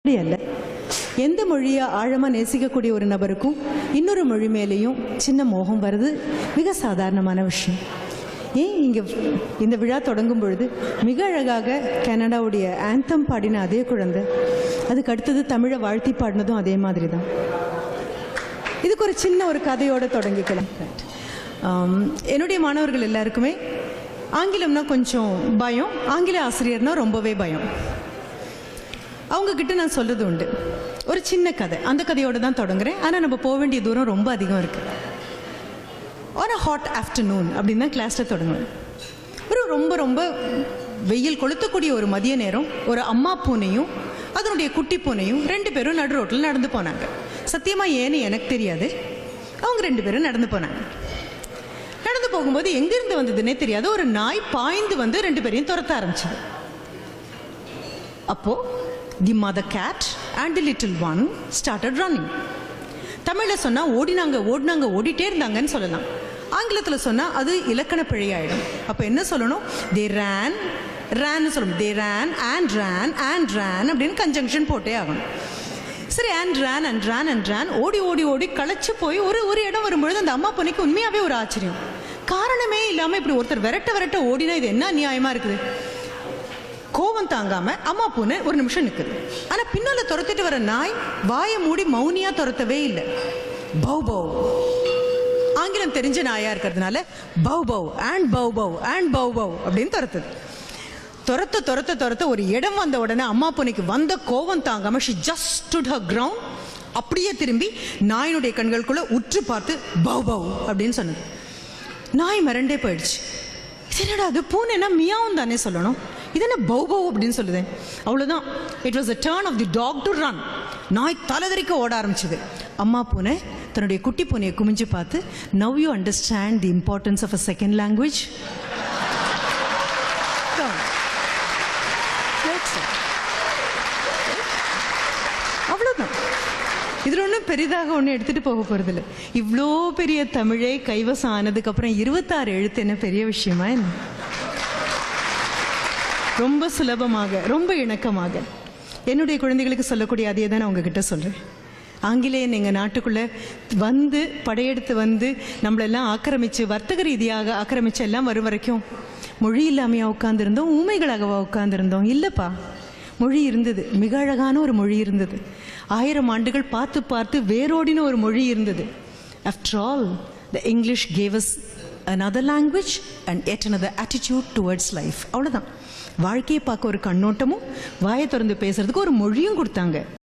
அல்ல. எந்த மொழியை ஆழமாக நேசிக்கக்கூடிய ஒரு நபருக்கும் இன்னொரு மொழி மேலேயும் சின்ன மோகம் வருது மிக சாதாரணமான விஷயம். ஏன் இங்கே இந்த விழா தொடங்கும் பொழுது மிக அழகாக கனடாவுடைய ஆந்தம் பாடின அதே குழந்தை, அதுக்கு அடுத்தது தமிழை வாழ்த்தி பாடினதும் அதே மாதிரி தான். இதுக்கு ஒரு சின்ன ஒரு கதையோடு தொடங்கிக்கலாம். என்னுடைய மாணவர்கள் எல்லாருக்குமே ஆங்கிலம்னா கொஞ்சம் பயம், ஆங்கில ஆசிரியர்னா ரொம்பவே பயம். அவங்கக்கிட்ட நான் சொல்கிறது உண்டு. ஒரு சின்ன கதை, அந்த கதையோடு தான் தொடங்குறேன். ஆனால் நம்ம போக வேண்டிய தூரம் ரொம்ப அதிகம் இருக்குது. ஆன் அ ஹாட் ஆஃப்டர்நூன் அப்படின்னு தான் கிளாஸில் தொடங்குவேன். ரொம்ப ரொம்ப வெயில் கொளுத்தக்கூடிய ஒரு மதிய நேரம், ஒரு அம்மா பூனையும் அதனுடைய குட்டி பூனையும் 2 பேரும் நடு ரோட்டில் நடந்து போனாங்க. சத்தியமாக ஏன்னு எனக்கு தெரியாது. அவங்க 2 பேரும் நடந்து போனாங்க. நடந்து போகும்போது எங்கேருந்து வந்ததுன்னே தெரியாது, ஒரு நாய் பாய்ந்து வந்து 2 பேரையும் துரத்த ஆரம்பிச்சது. அப்போது the mother cat and the little one started running. தமிழில் சொன்னால் ஓடினாங்க ஓடிட்டே இருந்தாங்கன்னு சொல்லலாம். ஆங்கிலத்தில் சொன்னால் அது இலக்கண பிழையாயிடும். அப்போ என்ன சொல்லணும்? தே ரேன்னு சொல்லணும். தே ரேன் அண்ட் ரேன் அப்படின்னு கன்ஜங்ஷன் போட்டே ஆகணும். சரி, அண்ட் ரேன் ஓடி களைச்சு போய் ஒரு இடம் வரும்பொழுது அந்த அம்மா பொண்ணுக்கு உண்மையாகவே ஒரு ஆச்சரியம். காரணமே இல்லாமல் இப்படி ஒருத்தர் விரட்ட ஓடினா இது என்ன நியாயமாக இருக்குது? கோபம் தாங்காம அம்மா பூனை ஒரு நிமிஷம் நிற்குது. ஆனால் பின்னால் துரத்திட்டு வர நாய் வாயை மூடி மௌனியாக துரத்தவே இல்லை. பவ் பவ், ஆங்கிலம் தெரிஞ்ச நாயா இருக்கிறதுனால பவ் பவ் அப்படின்னு துரத்துது. ஒரு இடம் வந்த உடனே அம்மா பூனைக்கு வந்த கோபம் தாங்காம she just stood her ground. அப்படியே திரும்பி நாயினுடைய கண்களுக்குள்ள உற்று பார்த்து பவ் பவ் அப்படின்னு சொன்னது. நாய் மிரண்டே போயிடுச்சு. என்னடா அது, பூனைனா மியாவும் தானே சொல்லணும், இது என்ன பவ் பவ் அப்படின்னு சொல்லுதேன். அவ்வளோதான். It was a turn of the dog to run. நாய் தலைதறிக்க ஓட ஆரம்பிச்சது. அம்மா பூனை தன்னுடைய குட்டி பூனையை குமிஞ்சு பார்த்து, now you understand the importance of a second language. அவ்வளோதான். இதில் ஒன்றும் பெரிதாக ஒன்றும் எடுத்துகிட்டு போக போகிறதில்ல. இவ்வளோ பெரிய தமிழை கைவசம் ஆனதுக்கப்புறம் 26 எழுத்து என்ன பெரிய விஷயமா என்ன? ரொம்ப சுலபமாக, ரொம்ப இணக்கமாக என்னுடைய குழந்தைகளுக்கு சொல்லக்கூடிய அதே தான் நான் உங்ககிட்ட சொல்கிறேன். ஆங்கிலேயன் எங்கள் நாட்டுக்குள்ளே வந்து படையெடுத்து வந்து நம்மளெல்லாம் ஆக்கிரமித்து, வர்த்தக ரீதியாக ஆக்கிரமித்து எல்லாம் வரும் வரைக்கும் மொழி இல்லாமையா உட்காந்துருந்தோம்? ஊமைகளாகவா உட்காந்துருந்தோம்? இல்லைப்பா, மொழி இருந்தது. மிக அழகான ஒரு மொழி இருந்தது. 1000 ஆண்டுகள் பார்த்து வேரோடின ஒரு மொழி இருந்தது. After all, the English gave us another language and yet another attitude towards life. அவ்வளோதான். வாழ்க்கையை பார்க்க ஒரு கண்ணோட்டமும் வாயை திறந்து பேசுறதுக்கு ஒரு மொழியும் கொடுத்தாங்க.